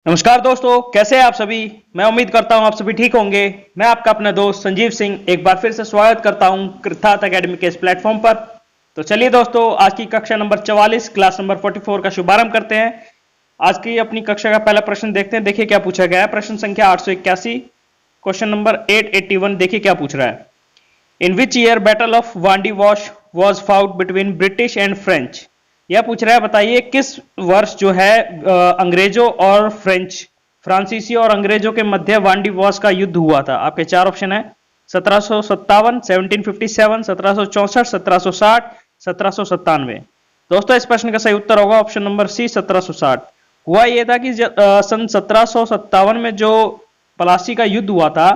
नमस्कार दोस्तों, कैसे हैं आप सभी। मैं उम्मीद करता हूं आप सभी ठीक होंगे। मैं आपका अपना दोस्त संजीव सिंह एक बार फिर से स्वागत करता हूं कृथार्थ एकेडमी के इस प्लेटफॉर्म पर। तो चलिए दोस्तों, आज की कक्षा नंबर 44 क्लास नंबर 44 का शुभारंभ करते हैं। आज की अपनी कक्षा का पहला प्रश्न देखते हैं। देखिए क्या पूछा गया है। प्रश्न संख्या 881, क्वेश्चन नंबर 881। देखिए क्या पूछ रहा है। In which year battle of Wandiwash was fought between British and French. यह पूछ रहा है, बताइए किस वर्ष जो है अंग्रेजों और फ्रांसीसी और अंग्रेजों के मध्य वांडी वॉश का युद्ध हुआ था। आपके चार ऑप्शन है 1757, 1757, 1764, 1760, 1797। दोस्तों इस प्रश्न का सही उत्तर होगा ऑप्शन नंबर सी 1760। हुआ यह था कि सन 1757 में जो पलासी का युद्ध हुआ था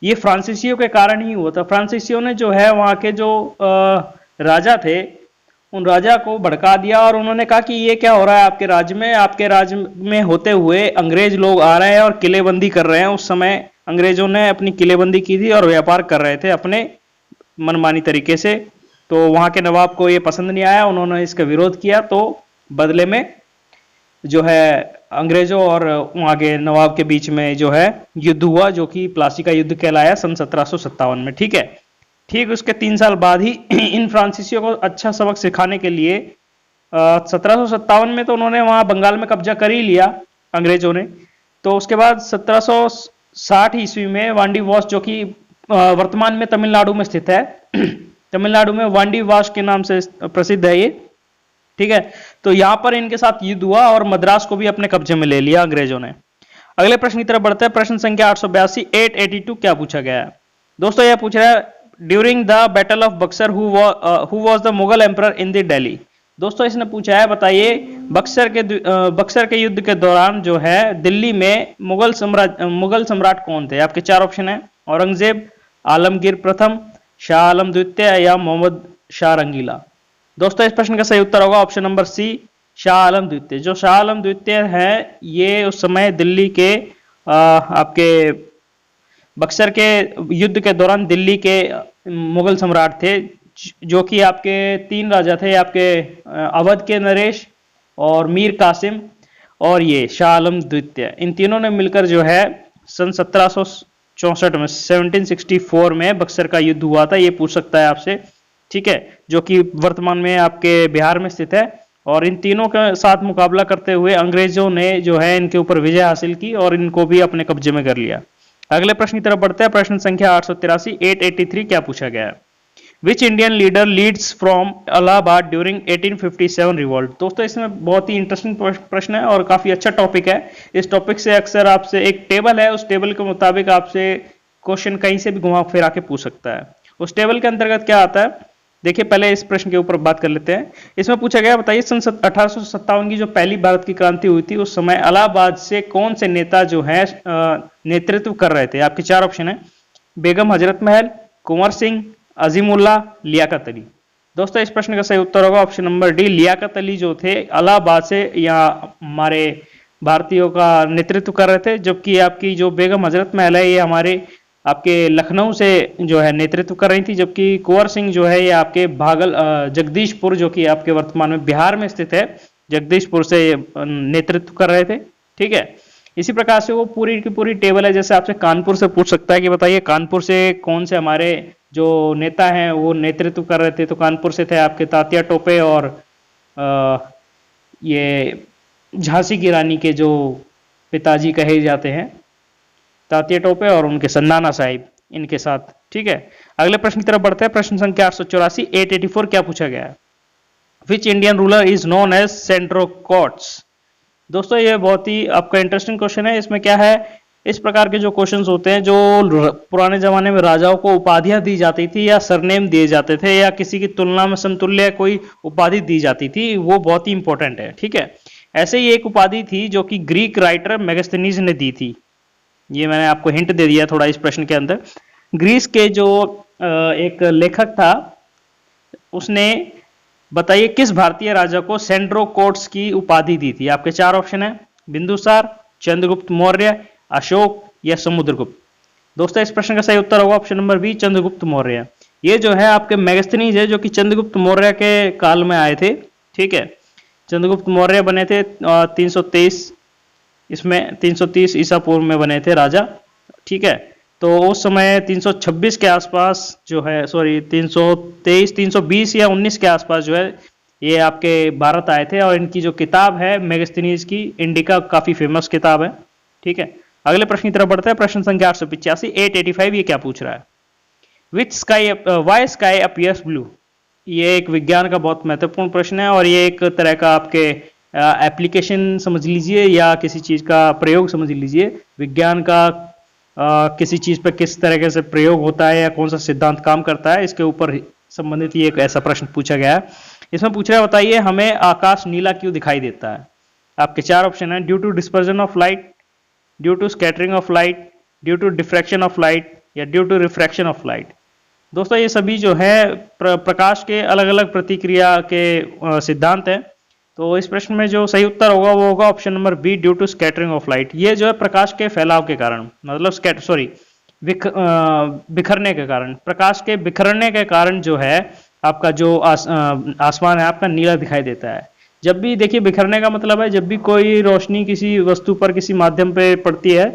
ये फ्रांसीसियों के कारण ही हुआ था। फ्रांसीसियों ने जो है वहां के जो राजा थे उन राजा को भड़का दिया और उन्होंने कहा कि ये क्या हो रहा है आपके राज्य में। आपके राज्य में होते हुए अंग्रेज लोग आ रहे हैं और किलेबंदी कर रहे हैं। उस समय अंग्रेजों ने अपनी किलेबंदी की थी और व्यापार कर रहे थे अपने मनमानी तरीके से। तो वहां के नवाब को ये पसंद नहीं आया, उन्होंने इसका विरोध किया। तो बदले में जो है अंग्रेजों और वहां के नवाब के बीच में जो है युद्ध हुआ, जो कि प्लासी का युद्ध कहलाया सन 1757 में। ठीक है। ठीक उसके 3 साल बाद ही इन फ्रांसीसियों को अच्छा सबक सिखाने के लिए 1757 में तो उन्होंने वहां बंगाल में कब्जा कर ही लिया अंग्रेजों ने। तो उसके बाद 1760 ईस्वी में वांडी वॉश, जो कि वर्तमान में तमिलनाडु में स्थित है तमिलनाडु में वांडी वॉश के नाम से प्रसिद्ध है ये। ठीक है। तो यहां पर इनके साथ युद्ध हुआ और मद्रास को भी अपने कब्जे में ले लिया अंग्रेजों ने। अगले प्रश्न की तरफ बढ़ते हैं। प्रश्न संख्या 882, 882 क्या पूछा गया है। दोस्तों यह पूछ रहा है, during the battle of Buxar who was the Mughal emperor in the Delhi. दोस्तों इसने पूछा है, बताइए बक्सर के युद्ध के दौरान जो है दिल्ली में मुगल सम्राट कौन थे। आपके चार ऑप्शन है औरंगजेब, आलमगीर प्रथम, शाह आलम द्वितीय या मोहम्मद शाह रंगीला। दोस्तों इस प्रश्न का सही उत्तर होगा ऑप्शन नंबर सी शाह आलम द्वितीय। जो शाह आलम द्वितीय है ये उस समय दिल्ली के आपके बक्सर के युद्ध के दौरान दिल्ली के मुगल सम्राट थे, जो कि आपके 3 राजा थे। आपके अवध के नरेश और मीर कासिम और ये शाह आलम द्वितीय। इन तीनों ने मिलकर जो है सन 1764 में 1764 में बक्सर का युद्ध हुआ था। ये पूछ सकता है आपसे। ठीक है। जो कि वर्तमान में आपके बिहार में स्थित है। और इन तीनों के साथ मुकाबला करते हुए अंग्रेजों ने जो है इनके ऊपर विजय हासिल की और इनको भी अपने कब्जे में कर लिया। अगले प्रश्न की तरफ बढ़ते हैं। प्रश्न संख्या 883, 883 क्या पूछा गया है। Which Indian leader leads from Allahabad during 1857 revolt. दोस्तों इसमें बहुत ही इंटरेस्टिंग प्रश्न है और काफी अच्छा टॉपिक है। इस टॉपिक से अक्सर आपसे एक टेबल है, उस टेबल के मुताबिक आपसे क्वेश्चन कहीं से भी घुमा फिरा के पूछ सकता है। उस टेबल के अंतर्गत क्या आता है, देखिए पहले इस प्रश्न के ऊपर बात कर लेते हैं। इसमें पूछा गया, बताइए सन 1857 की जो पहली भारत की क्रांति हुई थी उस समय इलाहाबाद से कौन से नेता जो है नेतृत्व कर रहे थे। आपके चार ऑप्शन है बेगम हजरत महल, कुंवर सिंह, अजीमुल्ला, लियाकत अली। दोस्तों इस प्रश्न का सही उत्तर होगा option number D Liaquat Ali, जो थे इलाहाबाद से यहाँ हमारे भारतीयों का नेतृत्व कर रहे थे। जबकि आपकी जो बेगम हजरत महल है ये हमारे आपके लखनऊ से जो है नेतृत्व कर रही थी। जबकि कुंवर सिंह जो है ये आपके जगदीशपुर, जो कि आपके वर्तमान में बिहार में स्थित है, जगदीशपुर से नेतृत्व कर रहे थे। ठीक है। इसी प्रकार से वो पूरी की पूरी टेबल है। जैसे आपसे कानपुर से पूछ सकता है कि बताइए कानपुर से कौन से हमारे जो नेता हैं वो नेतृत्व कर रहे थे। तो कानपुर से थे आपके तात्या टोपे और ये झांसी की रानी के जो पिताजी कहे जाते हैं, तात्या टोपे और उनके सन्नाना साहिब, इनके साथ। ठीक है। अगले प्रश्न की तरफ बढ़ते हैं। प्रश्न संख्या 884, 884 क्या पूछा गया है। Which Indian ruler is known as Sandrocottus. दोस्तों ये बहुत ही आपका इंटरेस्टिंग क्वेश्चन है। इसमें क्या है, इस प्रकार के जो क्वेश्चंस होते हैं, जो पुराने जमाने में राजाओं को उपाधियां दी जाती थी या सरनेम दिए जाते थे या किसी की तुलना में समतुल्य कोई उपाधि दी जाती थी, वो बहुत ही इंपॉर्टेंट है। ठीक है। ऐसे ही एक उपाधि थी जो कि ग्रीक राइटर मेगास्थनीज ने दी थी। ये मैंने आपको हिंट दे दिया थोड़ा इस प्रश्न के अंदर। ग्रीस के जो एक लेखक था उसने बताइए किस भारतीय राजा को सेंट्रोकोट्स की उपाधि दी थी। आपके चार ऑप्शन है बिंदुसार, चंद्रगुप्त मौर्य, अशोक या समुद्रगुप्त। दोस्तों इस प्रश्न का सही उत्तर होगा option number B Chandragupta Maurya. ये जो है आपके मेगास्थनीज है जो कि चंद्रगुप्त मौर्य के काल में आए थे। ठीक है। चंद्रगुप्त मौर्य बने थे 323 इसमें 330 ईसा पूर्व में बने थे राजा, ठीक है। तो उस समय 326 के आसपास जो है, सॉरी 323 320 या 19 के आसपास जो है ये आपके भारत आए थे। और इनकी जो किताब है मेगास्थनीज की इंडिका, काफी फेमस किताब है, ठीक है। अगले प्रश्न की तरफ बढ़ते हैं। प्रश्न संख्या 885 885, ये क्या पूछ रहा है? Which sky why sky appears blue? ये एक विज्ञान का बहुत महत्वपूर्ण प्रश्न है और ये एक तरह का आपके एप्लीकेशन समझ लीजिए या किसी चीज का प्रयोग समझ लीजिए। विज्ञान का किसी चीज पर किस तरीके से प्रयोग होता है या कौन सा सिद्धांत काम करता है, इसके ऊपर संबंधित ये एक ऐसा प्रश्न पूछा गया है। इसमें पूछ रहा है, बताइए हमें आकाश नीला क्यों दिखाई देता है? आपके चार ऑप्शन है: due to dispersion of light, due to scattering of light, due to diffraction of light या due to refraction of light. दोस्तों ये सभी जो है प्रकाश के अलग अलग प्रतिक्रिया के सिद्धांत हैं। तो इस प्रश्न में जो सही उत्तर होगा वो होगा option number B, due to scattering of light. ये जो है प्रकाश के फैलाव के कारण, मतलब बिखरने के कारण, प्रकाश के बिखरने के कारण जो है आपका जो आसमान है आपका नीला दिखाई देता है। जब भी देखिए, बिखरने का मतलब है जब भी कोई रोशनी किसी वस्तु पर किसी माध्यम पे पड़ती है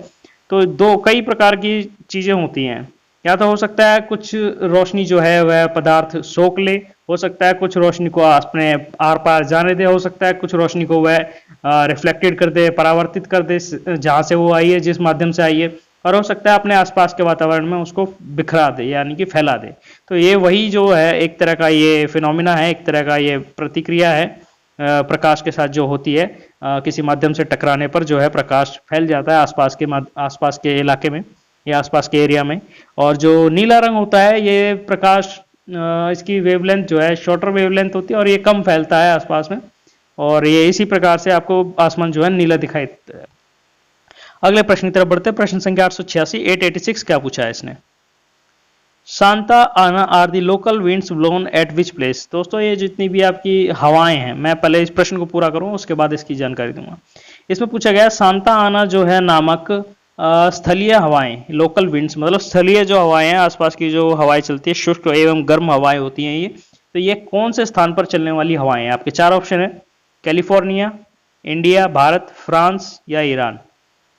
तो कई प्रकार की चीजें होती हैं। या तो हो सकता है कुछ रोशनी जो है वह पदार्थ सोख ले, हो सकता है कुछ रोशनी को अपने आर पार जाने दे, हो सकता है कुछ रोशनी को वह रिफ्लेक्टेड कर दे, परावर्तित कर दे जहां से वो आई है, जिस माध्यम से आई है, और हो सकता है अपने आसपास के वातावरण में उसको बिखरा दे यानी कि फैला दे। तो ये वही जो है एक तरह का ये फिनोमिना है, एक तरह का ये प्रतिक्रिया है प्रकाश के साथ जो होती है। किसी माध्यम से टकराने पर जो है प्रकाश फैल जाता है आसपास के इलाके में या आसपास के एरिया में। और जो नीला रंग होता है ये प्रकाश, इसकी वेवलेंथ जो है शॉर्टर वेवलेंथ होती है और ये कम फैलता है आसपास में, और ये इसी प्रकार से आपको आसमान जो है नीला दिखाई देता है। अगले प्रश्न की तरफ बढ़ते हैं। प्रश्न संख्या 886 886 क्या पूछा है इसने? Santa Ana are the local winds blown at which place? दोस्तों ये जितनी भी आपकी हवाएं हैं, मैं पहले इस प्रश्न को पूरा करूं उसके बाद इसकी जानकारी दूंगा। इसमें पूछा गया सांता आना जो है नामक स्थलीय हवाएं, लोकल विंड्स मतलब स्थलीय जो हवाएं हैं, आसपास की जो हवाएं चलती है, शुष्क एवं गर्म हवाएं होती हैं ये, तो ये कौन से स्थान पर चलने वाली हवाएं हैं? आपके चार ऑप्शन है: कैलिफोर्निया, इंडिया, भारत, फ्रांस या ईरान।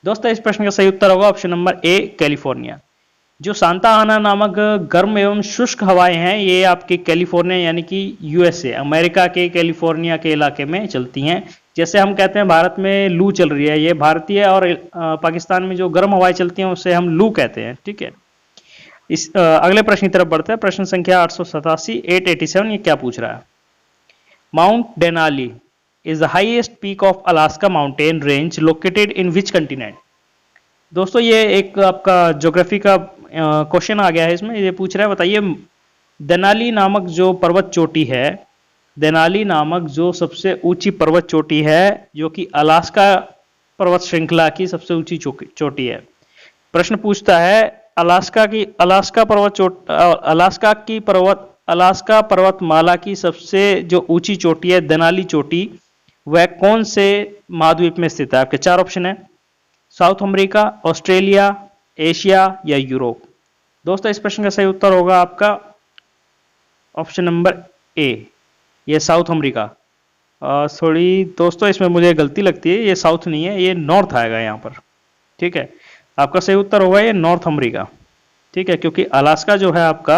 दोस्तों इस प्रश्न का सही उत्तर होगा ऑप्शन नंबर ए, कैलिफोर्निया। जो सांता आना नामक गर्म एवं शुष्क हवाएं हैं ये आपके कैलिफोर्निया यानी कि यूएसए, अमेरिका के कैलिफोर्निया के इलाके में चलती हैं। जैसे हम कहते हैं भारत में लू चल रही है, ये भारतीय, और पाकिस्तान में जो गर्म हवाएं चलती हैं उसे हम लू कहते हैं, ठीक है। इस अगले प्रश्न की तरफ बढ़ते हैं। प्रश्न संख्या 887 887, ये क्या पूछ रहा है? Mount Denali is the highest peak of Alaska mountain range located in which continent? दोस्तों ये एक आपका ज्योग्राफी का क्वेश्चन आ गया है इसमें। ये पूछ रहा है, बताइए देनाली नामक जो पर्वत चोटी है, देनाली नामक जो सबसे ऊंची पर्वत चोटी है जो कि अलास्का पर्वत श्रृंखला की सबसे ऊंची चोटी है। प्रश्न पूछता है अलास्का पर्वतमाला की सबसे जो ऊंची चोटी है देनाली चोटी, वह कौन से महाद्वीप में स्थित है? आपके चार ऑप्शन है: साउथ अमेरिका, ऑस्ट्रेलिया, एशिया या यूरोप। दोस्तों इस प्रश्न का सही उत्तर होगा आपका ऑप्शन नंबर ए, ये साउथ अमेरिका। थोड़ी दोस्तों इसमें मुझे गलती लगती है, ये साउथ नहीं है, ये नॉर्थ आएगा यहाँ पर, ठीक है। आपका सही उत्तर होगा ये नॉर्थ अमेरिका, ठीक है, क्योंकि अलास्का जो है आपका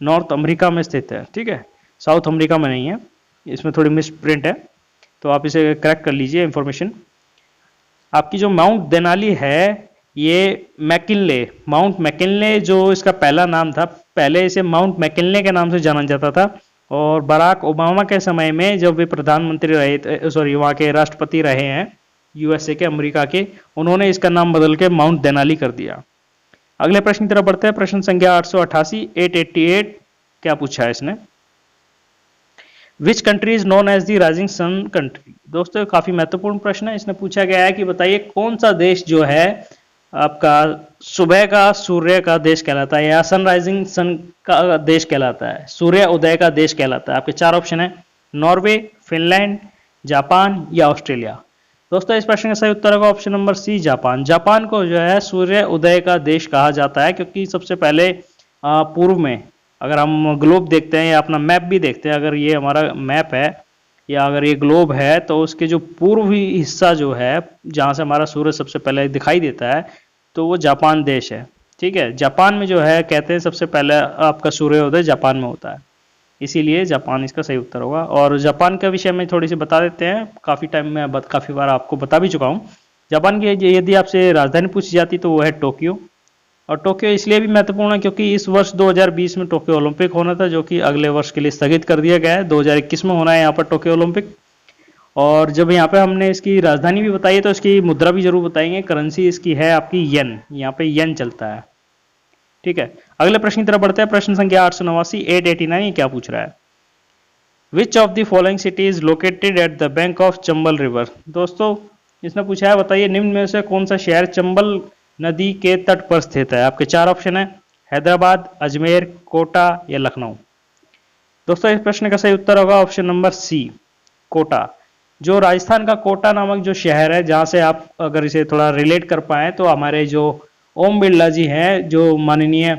नॉर्थ अमेरिका में स्थित है, ठीक है, साउथ अमेरिका में नहीं है। इसमें थोड़ी मिस प्रिंट है तो आप इसे करेक्ट कर लीजिए इंफॉर्मेशन। आपकी जो माउंट देनाली है ये माउंट मैकिनले जो इसका पहला नाम था, पहले इसे माउंट मैकिनले के नाम से जाना जाता था, और बराक ओबामा के समय में जब वे प्रधानमंत्री रहे थे, सॉरी वहाँ के राष्ट्रपति रहे हैं यूएसए के, अमेरिका के, उन्होंने इसका नाम बदल के माउंट देनाली कर दिया। अगले प्रश्न की तरफ बढ़ते हैं। प्रश्न संख्या 888 888 क्या पूछा है इसने? Which country is known as the rising sun country? दोस्तों काफी महत्वपूर्ण प्रश्न है। इसने पूछा गया है कि बताइए कौन सा देश जो है आपका सुबह का सूर्य का देश कहलाता है या सनराइजिंग सन का देश कहलाता है, सूर्य उदय का देश कहलाता है। आपके चार ऑप्शन है: नॉर्वे, फिनलैंड, जापान या ऑस्ट्रेलिया। दोस्तों इस प्रश्न का सही उत्तर होगा option number C, Japan. Japan को जो है सूर्य उदय का देश कहा जाता है क्योंकि सबसे पहले पूर्व में, अगर हम ग्लोब देखते हैं या अपना मैप भी देखते हैं, अगर ये हमारा मैप है या अगर ये ग्लोब है तो उसके जो पूर्वी हिस्सा जो है जहाँ से हमारा सूरज सबसे पहले दिखाई देता है तो वो जापान देश है। ठीक है, जापान में जो है कहते हैं सबसे पहले आपका सूर्योदय जापान में होता है, इसीलिए जापान इसका सही उत्तर होगा। और जापान के विषय में थोड़ी सी बता देते हैं, काफ़ी टाइम में काफ़ी बार आपको बता भी चुका हूँ। जापान की यदि आपसे राजधानी पूछी जाती तो वो है टोक्यो। और टोक्यो इसलिए भी महत्वपूर्ण है क्योंकि इस वर्ष 2020 में टोक्यो ओलंपिक होना था, जो कि अगले वर्ष के लिए स्थगित कर दिया गया है। 2021 में होना है यहाँ पर टोक्यो ओलंपिक। और जब यहाँ पे हमने इसकी राजधानी भी बताई है तो इसकी मुद्रा भी जरूर बताएंगे। करेंसी इसकी है आपकी येन, यहाँ पे येन चलता है। ठीक है, अगले प्रश्न की तरफ बढ़ते हैं। प्रश्न संख्या 889 889 ये क्या पूछ रहा है? Which of the following city is located at the bank of Chambal river? दोस्तों इसने पूछा है बताइए निम्न में से कौन सा शहर चंबल नदी के तट पर स्थित है? आपके चार ऑप्शन है, हैदराबाद, अजमेर, कोटा या लखनऊ। दोस्तों इस प्रश्न का सही उत्तर होगा ऑप्शन नंबर सी, कोटा। जो राजस्थान का कोटा नामक जो शहर है, जहां से आप अगर इसे थोड़ा रिलेट कर पाए तो हमारे जो ओम बिरला जी हैं, जो माननीय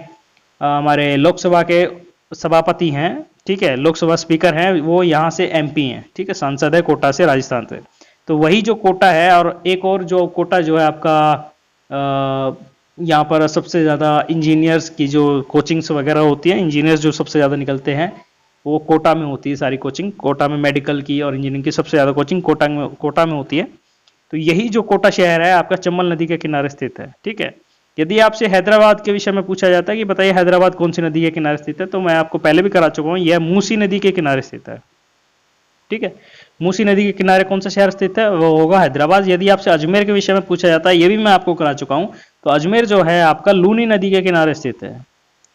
हमारे लोकसभा के सभापति हैं, ठीक है, लोकसभा स्पीकर हैं, वो यहाँ से एमपी हैं। ठीक है, सांसद है कोटा से, राजस्थान से। तो वही जो कोटा है, और एक और जो कोटा जो है आपका यहाँ पर सबसे ज़्यादा इंजीनियर्स की जो कोचिंग्स वगैरह होती हैं, इंजीनियर्स जो सबसे ज़्यादा निकलते हैं वो कोटा में होती है। सारी कोचिंग कोटा में, मेडिकल की और इंजीनियरिंग की सबसे ज़्यादा कोचिंग कोटा में होती है। तो यही जो कोटा शहर है आपका चंबल नदी के किनारे स्थित है। ठीक है, यदि आपसे हैदराबाद के विषय में पूछा जाता है कि बताइए हैदराबाद कौन सी नदी के किनारे स्थित है, तो मैं आपको पहले भी करा चुका हूँ, यह मूसी नदी के किनारे स्थित है। ठीक है, मूसी नदी के किनारे कौन सा शहर स्थित है? वो होगा हैदराबाद। यदि आपसे अजमेर के विषय में पूछा जाता है, ये भी मैं आपको करा चुका हूँ, तो अजमेर जो है आपका लूनी नदी के किनारे स्थित है,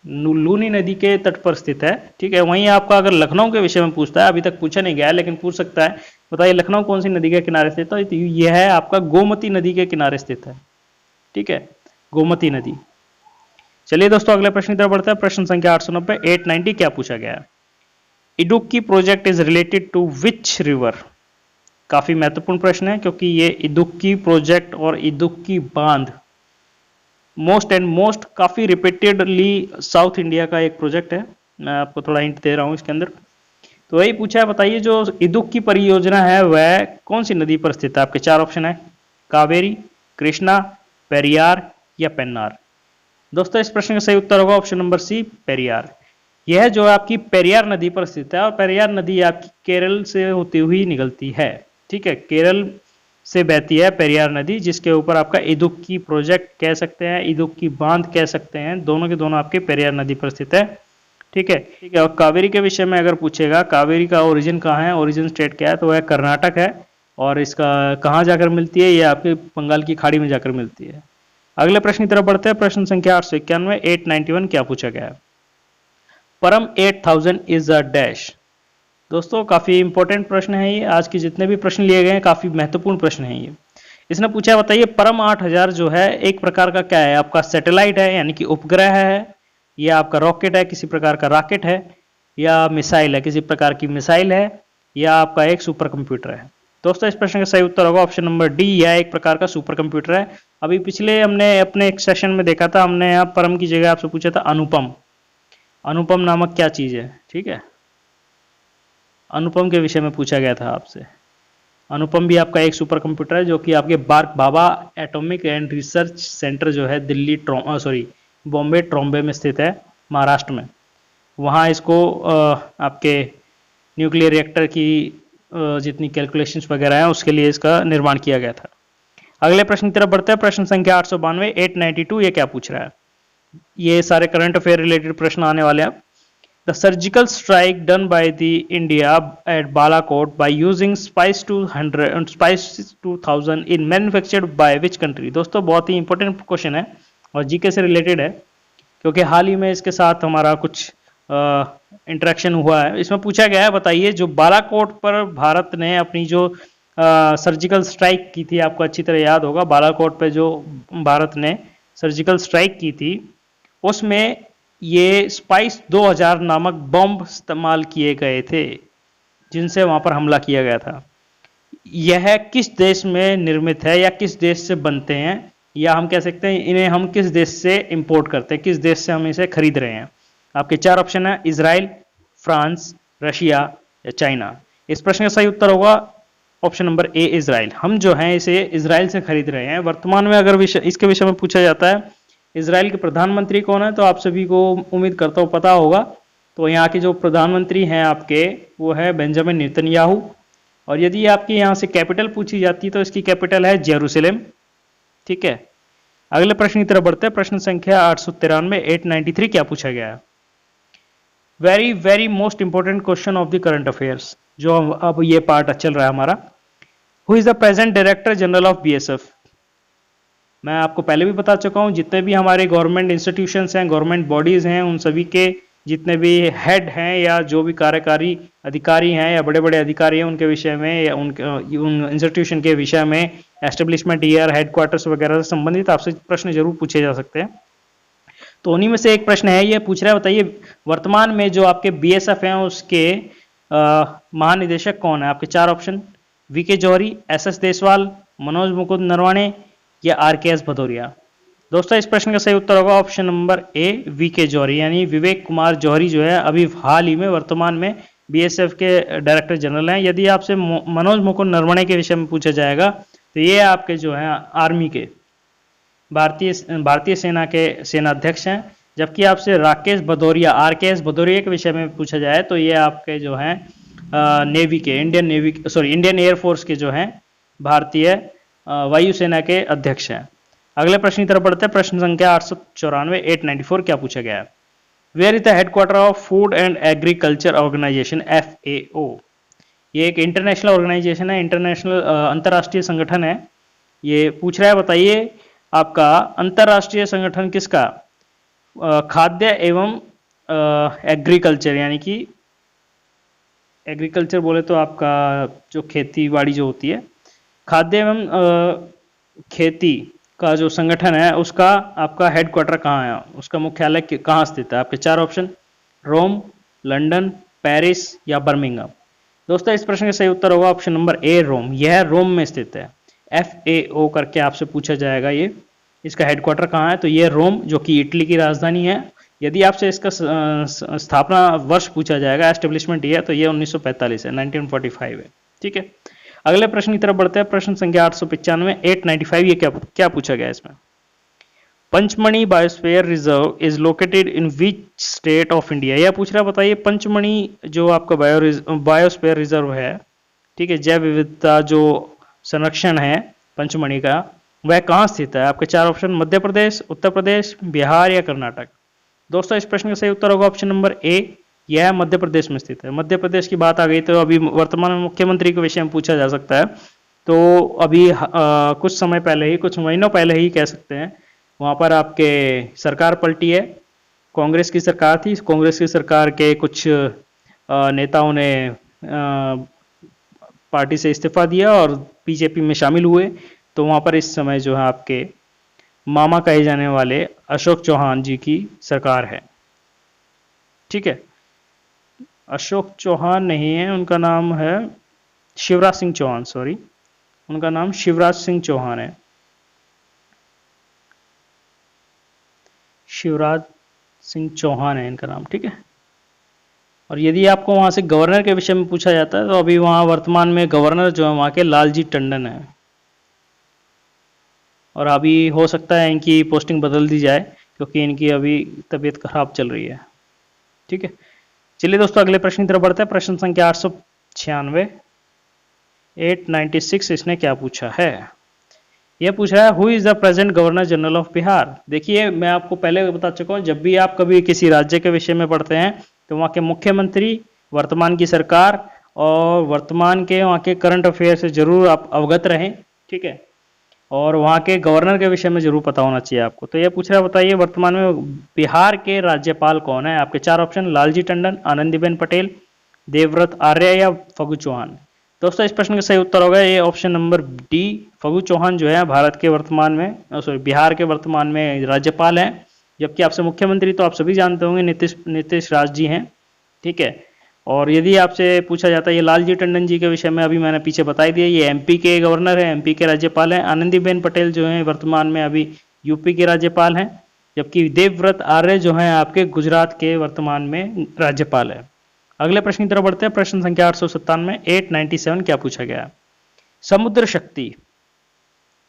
लूनी नदी के तट पर स्थित है। ठीक है, वहीं आपका अगर लखनऊ के विषय में पूछता है, अभी तक पूछा नहीं गया है लेकिन पूछ सकता है, बताइए लखनऊ कौन सी नदी के किनारे स्थित है? तो यह है आपका गोमती नदी के किनारे स्थित है। ठीक है, गोमती नदी। चलिए दोस्तों अगले प्रश्न की तरफ बढ़ते हैं। प्रश्न संख्या 890 890 क्या पूछा गया है? Idukki project is related to which river? काफी महत्वपूर्ण प्रश्न है क्योंकि ये इडुक्की प्रोजेक्ट और इडुक्की बांध मोस्ट काफी रिपीटेडली साउथ इंडिया का एक प्रोजेक्ट है। मैं आपको थोड़ा हिंट दे रहा हूं इसके अंदर। तो वही पूछा है, बताइए जो इडुक्की परियोजना है वह कौन सी नदी पर स्थित है? आपके चार ऑप्शन है, कावेरी, कृष्णा, पेरियार या पेन्नार। दोस्तों इस प्रश्न का सही उत्तर होगा ऑप्शन नंबर सी, पेरियार। यह जो आपकी पेरियार नदी पर स्थित है, और पेरियार नदी आपकी केरल से होती हुई निकलती है। ठीक है, केरल से बहती है पेरियार नदी, जिसके ऊपर आपका इडुक्की प्रोजेक्ट कह सकते हैं, इडुक्की बांध कह सकते हैं, दोनों के दोनों आपके पेरियार नदी पर स्थित है। ठीक है, ठीक है। और कावेरी के विषय में अगर पूछेगा, कावेरी का ओरिजिन कहाँ है, ओरिजिन स्टेट क्या है, तो वह कर्नाटक है। और इसका कहाँ जाकर मिलती है, ये आपके बंगाल की खाड़ी में जाकर मिलती है। अगले प्रश्न की तरफ बढ़ते हैं। प्रश्न संख्या 891 891 क्या पूछा गया है? परम 8000 इज अ डैश। दोस्तों काफी इंपॉर्टेंट प्रश्न है ये, आज के जितने भी प्रश्न लिए गए हैं काफी महत्वपूर्ण प्रश्न है ये। इसने पूछा है बताइए परम 8000 जो है एक प्रकार का क्या है? आपका सैटेलाइट है यानी कि उपग्रह है, या आपका रॉकेट है, किसी प्रकार का रॉकेट है, या मिसाइल है, किसी प्रकार की मिसाइल है, या आपका एक सुपर कंप्यूटर है। दोस्तों इस प्रश्न का सही उत्तर होगा ऑप्शन नंबर डी, यह एक प्रकार का सुपर कंप्यूटर है। अभी पिछले हमने अपने एक सेशन में देखा था, हमने यहाँ परम की जगह आपसे पूछा था अनुपम। अनुपम नामक क्या चीज है? ठीक है, अनुपम के विषय में पूछा गया था आपसे। अनुपम भी आपका एक सुपर कंप्यूटर है जो कि आपके BARC Bhabha atomic and research centre जो है दिल्ली बॉम्बे ट्रॉम्बे में स्थित है, महाराष्ट्र में। वहाँ इसको आपके न्यूक्लियर रिएक्टर की जितनी कैलकुलेशंस वगैरह हैं उसके लिए इसका निर्माण किया गया था। अगले प्रश्न की तरफ बढ़ते हैं। प्रश्न संख्या 892 892 ये क्या पूछ रहा है? ये सारे करंट अफेयर रिलेटेड प्रश्न आने वाले हैं। The surgical strike done by the India at Balakot by using Spice 200 and Spice 2000 in manufactured by which country? दोस्तों बहुत ही इंपॉर्टेंट क्वेश्चन है और जीके से रिलेटेड है क्योंकि हाल ही में इसके साथ हमारा कुछ इंटरेक्शन हुआ है। इसमें पूछा गया है बताइए जो बालाकोट पर भारत ने अपनी जो सर्जिकल स्ट्राइक की थी, आपको अच्छी तरह याद होगा, बालाकोट पे जो भारत ने सर्जिकल स्ट्राइक की थी उसमें ये स्पाइस 2000 नामक बम इस्तेमाल किए गए थे जिनसे वहां पर हमला किया गया था। यह किस देश में निर्मित है या किस देश से बनते हैं, या हम कह सकते हैं इन्हें हम किस देश से इंपोर्ट करते हैं, किस देश से हम इसे खरीद रहे हैं? आपके चार ऑप्शन है, इजराइल, फ्रांस, रशिया या चाइना। इस प्रश्न का सही उत्तर होगा ऑप्शन नंबर ए इजराइल। हम जो हैं इसे इजराइल से खरीद रहे हैं। वर्तमान में अगर इसके विषय में पूछा जाता है इजराइल के प्रधानमंत्री कौन है, तो आप सभी को उम्मीद करता हूँ पता होगा। तो यहाँ के जो प्रधानमंत्री हैं आपके वो है बेंजामिन नेतन्याहू। और यदि आपकी यहाँ से कैपिटल पूछी जाती तो इसकी कैपिटल है जेरूसलम। ठीक है, अगले प्रश्न की तरफ बढ़ते हैं। प्रश्न संख्या 893 893 क्या पूछा गया है? Very very most important question of the current affairs, जो अब ये पार्ट चल रहा है हमारा। Who is the present director general of BSF? मैं आपको पहले भी बता चुका हूं, जितने भी हमारे गवर्नमेंट इंस्टीट्यूशंस हैं, गवर्नमेंट बॉडीज हैं, उन सभी के जितने भी हेड हैं या जो भी कार्यकारी अधिकारी हैं या बड़े बड़े अधिकारी हैं उनके विषय में या उन इंस्टीट्यूशन के विषय में एस्टेब्लिशमेंट ईयर, हेडक्वार्टर्स वगैरह से संबंधित आपसे प्रश्न जरूर पूछे जा सकते हैं। तो उन्हीं में से एक प्रश्न है, ये पूछ रहा है बताइए वर्तमान में जो आपके बीएसएफ हैं उसके महानिदेशक कौन है? आपके चार ऑप्शन, वीके जौहरी, एसएस देसवाल, मनोज मुकुंद नरवाणे या आरकेएस भदौरिया। दोस्तों इस प्रश्न का सही उत्तर होगा ऑप्शन नंबर ए वीके जौहरी, यानी विवेक कुमार जौहरी जो है अभी हाल ही में वर्तमान में बीएसएफ के डायरेक्टर जनरल हैं। यदि आपसे मनोज मुकुंद नरवणे के विषय में पूछा जाएगा तो ये आपके जो है आर्मी के भारतीय सेना के सेनाध्यक्ष हैं। जबकि आपसे राकेश भदौरिया, आरकेएस भदौरिया के विषय में पूछा जाए तो ये आपके जो हैं नेवी के इंडियन एयरफोर्स के जो हैं भारतीय वायुसेना के अध्यक्ष हैं। अगले प्रश्न की तरफ बढ़ते हैं। प्रश्न संख्या 894 894 क्या पूछा गया है? Where is the headquarter of food and agriculture organisation FAO? ये एक इंटरनेशनल ऑर्गेनाइजेशन है, इंटरनेशनल अंतर्राष्ट्रीय संगठन है। ये पूछ रहा है बताइए आपका अंतर्राष्ट्रीय संगठन किसका? खाद्य एवं एग्रीकल्चर, यानी कि एग्रीकल्चर बोले तो आपका जो खेती बाड़ी जो होती है, खाद्य एवं खेती का जो संगठन है उसका आपका हेडक्वार्टर कहाँ है, उसका मुख्यालय कहाँ स्थित है? आपके चार ऑप्शन, रोम, लंदन, पेरिस या बर्मिंघम। दोस्तों इस प्रश्न का सही उत्तर होगा ऑप्शन नंबर ए रोम। यह रोम में स्थित है। FAO करके आपसे पूछा जाएगा ये इसका हेडक्वार्टर कहाँ है, तो ये रोम जो कि इटली की राजधानी है। यदि आपसे इसका स्थापना वर्ष पूछा जाएगा, एस्टेब्लिशमेंट ईयर, तो ये 1945 है, 1945 है। ठीक है, अगले प्रश्न की तरफ बढ़ते हैं। प्रश्न संख्या 895 895 ये क्या पूछा गया इसमें? Pachmarhi biosphere reserve is located in which state of India? यह पूछ रहा है बताइए पंचमणी जो आपका बायोस्फीयर रिजर्व है, ठीक है, जैव विविधता जो संरक्षण है पंचमणी का, वह कहाँ स्थित है? आपके चार ऑप्शन, मध्य प्रदेश, उत्तर प्रदेश, बिहार या कर्नाटक। दोस्तों इस प्रश्न का सही उत्तर होगा ऑप्शन नंबर ए, यह मध्य प्रदेश में स्थित है। मध्य प्रदेश की बात आ गई तो अभी वर्तमान में मुख्यमंत्री के विषय में पूछा जा सकता है। तो अभी कुछ समय पहले ही, कुछ महीनों पहले ही कह सकते हैं, वहाँ पर आपके सरकार पलटी है। कांग्रेस की सरकार थी, कांग्रेस की सरकार के कुछ नेताओं ने पार्टी से इस्तीफा दिया और बीजेपी में शामिल हुए। तो वहाँ पर इस समय जो है आपके मामा कहे जाने वाले अशोक चौहान जी की सरकार है। ठीक है, अशोक चौहान नहीं है, उनका नाम है शिवराज सिंह चौहान, सॉरी, उनका नाम शिवराज सिंह चौहान है, शिवराज सिंह चौहान है इनका नाम। ठीक है, और यदि आपको वहां से गवर्नर के विषय में पूछा जाता है तो अभी वहां वर्तमान में गवर्नर जो है वहां के लालजी टंडन है, और अभी हो सकता है इनकी पोस्टिंग बदल दी जाए क्योंकि इनकी अभी तबीयत खराब चल रही है। ठीक है, चलिए दोस्तों अगले प्रश्न की तरफ बढ़ते हैं। प्रश्न संख्या 896 896 इसने क्या पूछा है? यह पूछ रहा है who is the present governor general of Bihar. देखिए मैं आपको पहले बता चुका हूं, जब भी आप कभी किसी राज्य के विषय में पढ़ते हैं तो वहाँ के मुख्यमंत्री, वर्तमान की सरकार और वर्तमान के वहाँ के करंट अफेयर से जरूर आप अवगत रहें। ठीक है, और वहाँ के गवर्नर के विषय में जरूर पता होना चाहिए आपको। तो यह पूछ रहा है बताइए वर्तमान में बिहार के राज्यपाल कौन है? आपके चार ऑप्शन, लालजी टंडन, आनंदीबेन पटेल, देवव्रत आर्य या फगू चौहान। दोस्तों इस प्रश्न का सही उत्तर होगा ये option number D, Fagu Chauhan जो है भारत के वर्तमान में बिहार के वर्तमान में राज्यपाल हैं। जबकि आपसे मुख्यमंत्री तो आप सभी जानते होंगे नीतीश राज जी हैं। ठीक है, और यदि आपसे पूछा जाता है ये लालजी टंडन जी के विषय में अभी मैंने पीछे बताई दिया, ये एमपी के गवर्नर है, एमपी के राज्यपाल हैं। आनंदीबेन पटेल जो हैं वर्तमान में अभी यूपी के राज्यपाल हैं, जबकि देवव्रत आर्य जो हैं आपके गुजरात के वर्तमान में राज्यपाल है। अगले प्रश्न की तरफ बढ़ते हैं। प्रश्न संख्या 897 897 क्या पूछा गया है? समुद्र शक्ति।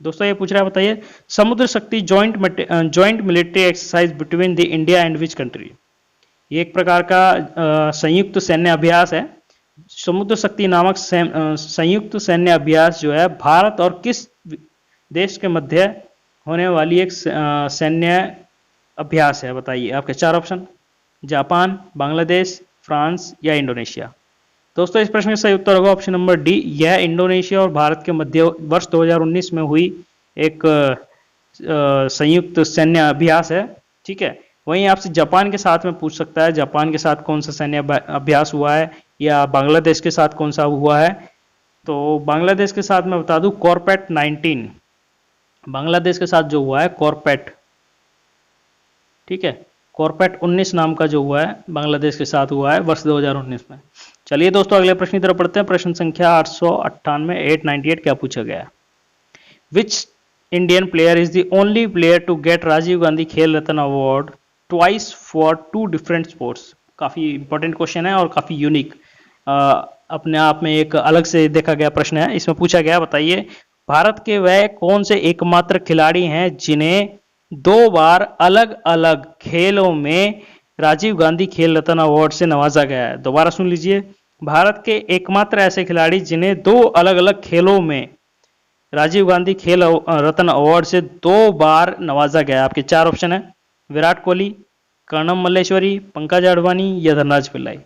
दोस्तों ये पूछ रहा है, बताइए समुद्र शक्ति joint military exercise between the India and which country. ये एक प्रकार का संयुक्त सैन्य अभ्यास है। समुद्र शक्ति नामक संयुक्त सैन्य अभ्यास जो है भारत और किस देश के मध्य होने वाली एक सैन्य अभ्यास है? बताइए, आपके चार ऑप्शन, जापान, बांग्लादेश, फ्रांस या इंडोनेशिया। दोस्तों इस प्रश्न का सही उत्तर होगा ऑप्शन नंबर डी। यह इंडोनेशिया और भारत के मध्य वर्ष 2019 में हुई एक संयुक्त सैन्य अभ्यास है। ठीक है, वहीं आपसे जापान के साथ में पूछ सकता है, जापान के साथ कौन सा सैन्य अभ्यास हुआ है, या बांग्लादेश के साथ कौन सा हुआ है। तो बांग्लादेश के साथ मैं बता दूं कॉर्पेट 19, बांग्लादेश के साथ जो हुआ है कॉर्पेट, ठीक है, कॉर्पेट 19 नाम का जो हुआ है बांग्लादेश के साथ हुआ है वर्ष 2019 में। चलिए दोस्तों अगले प्रश्न की तरफ पढ़ते हैं। प्रश्न संख्या 898 898 क्या पूछा गया है? Which Indian player is the only player to get Rajiv Gandhi Khel Ratna award twice for 2 different sports. काफी इंपॉर्टेंट क्वेश्चन है और काफी यूनिक, अपने आप में एक अलग से देखा गया प्रश्न है। इसमें पूछा गया, बताइए भारत के वह कौन से एकमात्र खिलाड़ी हैं जिन्हें 2 बार अलग अलग खेलों में राजीव गांधी खेल रत्न अवार्ड से नवाजा गया है? दोबारा सुन लीजिए, भारत के एकमात्र ऐसे खिलाड़ी जिन्हें 2 अलग अलग खेलों में राजीव गांधी खेल रत्न अवार्ड से 2 बार नवाजा गया। आपके चार ऑप्शन है, विराट कोहली, कर्णम मल्लेश्वरी, पंकज आडवाणी या धनराज पिल्लाई।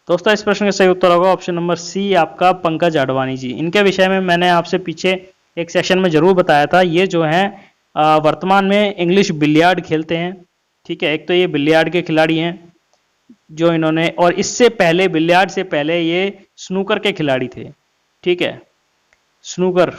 दोस्तों इस प्रश्न का सही उत्तर होगा ऑप्शन नंबर सी, आपका पंकज आडवाणी जी। इनके विषय में मैंने आपसे पीछे एक सेशन में जरूर बताया था। ये जो है वर्तमान में इंग्लिश बिलियार्ड खेलते हैं। ठीक है, एक तो ये बिलियार्ड के खिलाड़ी हैं जो इन्होंने, और इससे पहले बिलियार्ड से पहले ये स्नूकर के खिलाड़ी थे। ठीक है, स्नूकर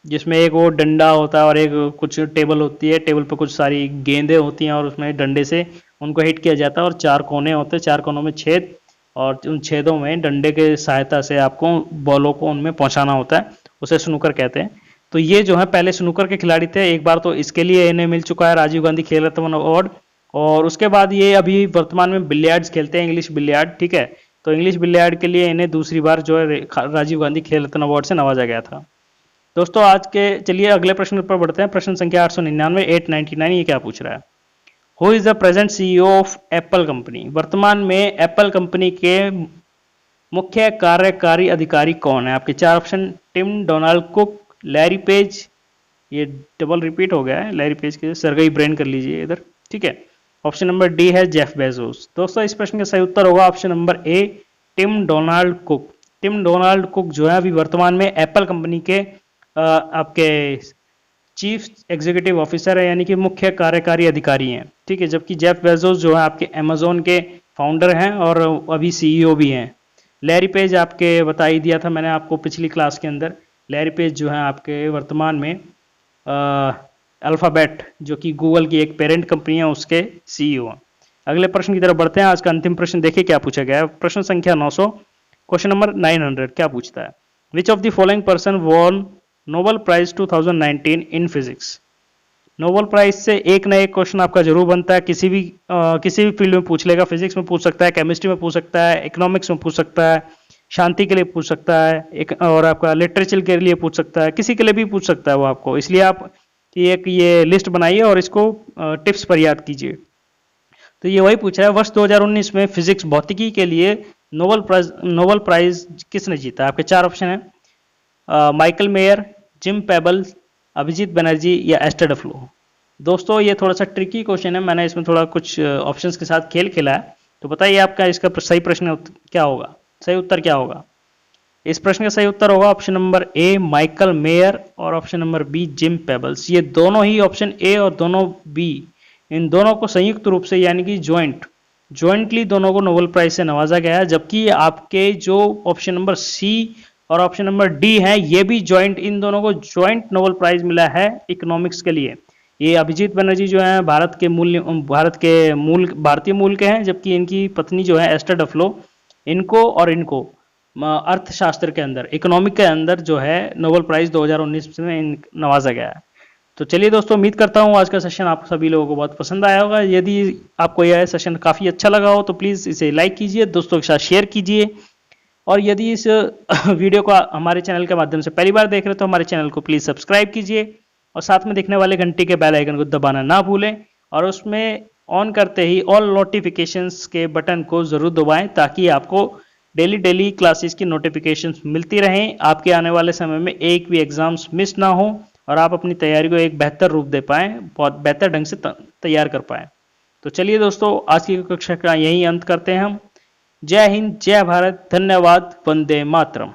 जिसमें एक वो डंडा होता है और एक कुछ टेबल होती है, टेबल पर कुछ सारी गेंदें होती हैं और उसमें डंडे से उनको हिट किया जाता है और 4 कोने होते हैं, 4 कोनों में छेद, और उन छेदों में डंडे के सहायता से आपको बॉलों को उनमें पहुंचाना होता है, उसे स्नूकर कहते हैं। तो ये जो है पहले स्नूकर के खिलाड़ी थे। एक बार तो इसके लिए इन्हें मिल चुका है राजीव गांधी खेल रत्न अवार्ड, और उसके बाद ये अभी वर्तमान में बिलियार्ड्स खेलते हैं, इंग्लिश बिलियार्ड। ठीक है, तो इंग्लिश बिलियार्ड के लिए इन्हें दूसरी बार जो है राजीव गांधी खेल रत्न अवार्ड से नवाजा गया था। दोस्तों आज के चलिए अगले प्रश्न पर बढ़ते हैं। प्रश्न संख्या 899 899 ये क्या पूछ रहा है? Who is the present CEO of Apple company. वर्तमान में एप्पल कंपनी के मुख्य कार्यकारी अधिकारी कौन है? आपके चार option, Tim Donald Cook, Larry Page, ये डबल रिपीट हो गया है लैरी पेज के, सरगई ब्रेन कर लीजिए इधर। ठीक है, ऑप्शन नंबर डी है जेफ बेजोस। दोस्तों इस प्रश्न का सही उत्तर होगा option number A, Tim Donald Cook. Tim Donald Cook जो है अभी वर्तमान में एप्पल कंपनी के आपके चीफ एग्जीक्यूटिव ऑफिसर है, यानी कि मुख्य कार्यकारी अधिकारी हैं। ठीक है, जबकि जेफ बेजोस जो है आपके अमेजोन के फाउंडर हैं और अभी सीईओ भी हैं। लैरी पेज आपके बता ही दिया था मैंने आपको पिछली क्लास के अंदर। लैरी पेज जो है आपके वर्तमान में अल्फाबेट जो कि गूगल की एक पेरेंट कंपनी है उसके सीईओ हैं। अगले प्रश्न की तरफ बढ़ते हैं। आज का अंतिम प्रश्न देखिए क्या पूछा गया है। प्रश्न संख्या 900, क्वेश्चन नंबर 900 क्या पूछता है? Which of the following person won Nobel prize 2019 in physics. Nobel prize से एक ना एक क्वेश्चन आपका जरूर बनता है, किसी भी फील्ड में पूछ लेगा। फिजिक्स में पूछ सकता है, केमिस्ट्री में पूछ सकता है, इकोनॉमिक्स में पूछ सकता है, शांति के लिए पूछ सकता है, और आपका लिटरेचर के लिए पूछ सकता है, किसी के लिए भी पूछ सकता है वो आपको। इसलिए आप एक ये लिस्ट बनाइए और इसको टिप्स पर याद कीजिए। तो ये वही पूछ रहा है, वर्ष 2019 में फिजिक्स भौतिकी के लिए नोबेल प्राइज किसने जीता? आपके चार ऑप्शन है, Michael Mayor, Jim Peebles, Abhijit Banerjee या एस्टर डफ्लो। दोस्तों ये थोड़ा सा ट्रिकी क्वेश्चन है, मैंने इसमें थोड़ा कुछ ऑप्शंस के साथ खेल खेला है। तो बताइए आपका इसका सही प्रश्न क्या होगा, सही उत्तर क्या होगा? इस प्रश्न का सही उत्तर होगा option number A, Michael Meyer, और option number B, Jim Peebles. ये दोनों ही ऑप्शन ए और दोनों बी, इन दोनों को संयुक्त रूप से यानी कि ज्वाइंटली दोनों को नोबेल प्राइज से नवाजा गया है। जबकि आपके जो ऑप्शन नंबर सी और ऑप्शन नंबर डी है, ये भी ज्वाइंट, इन दोनों को ज्वाइंट नोबेल प्राइज मिला है इकोनॉमिक्स के लिए। ये अभिजीत बनर्जी जो है भारतीय मूल के हैं, जबकि इनकी पत्नी जो है एस्टर डफ्लो, इनको अर्थशास्त्र के अंदर, इकोनॉमिक के अंदर जो है नोबेल प्राइज 2019 में नवाजा गया है। तो चलिए दोस्तों, उम्मीद करता हूँ आज का सेशन आप सभी लोगों को बहुत पसंद आया होगा। यदि आपको यह सेशन काफ़ी अच्छा लगा हो तो प्लीज़ इसे लाइक कीजिए, दोस्तों के साथ शेयर कीजिए। और यदि इस वीडियो को हमारे चैनल के माध्यम से पहली बार देख रहे हो तो हमारे चैनल को प्लीज़ सब्सक्राइब कीजिए और साथ में दिखने वाले घंटी के बेल आइकन को दबाना ना भूलें और उसमें ऑन करते ही ऑल नोटिफिकेशंस के बटन को ज़रूर दबाएं ताकि आपको डेली क्लासेस की नोटिफिकेशंस मिलती रहें, आपके आने वाले समय में एक भी एग्जाम्स मिस ना हो और आप अपनी तैयारी को एक बेहतर रूप दे पाएं, बहुत बेहतर ढंग से तैयार कर पाएं। तो चलिए दोस्तों, आज की कक्षा का यही अंत करते हैं हम। जय हिंद, जय भारत, धन्यवाद, वंदे मातरम।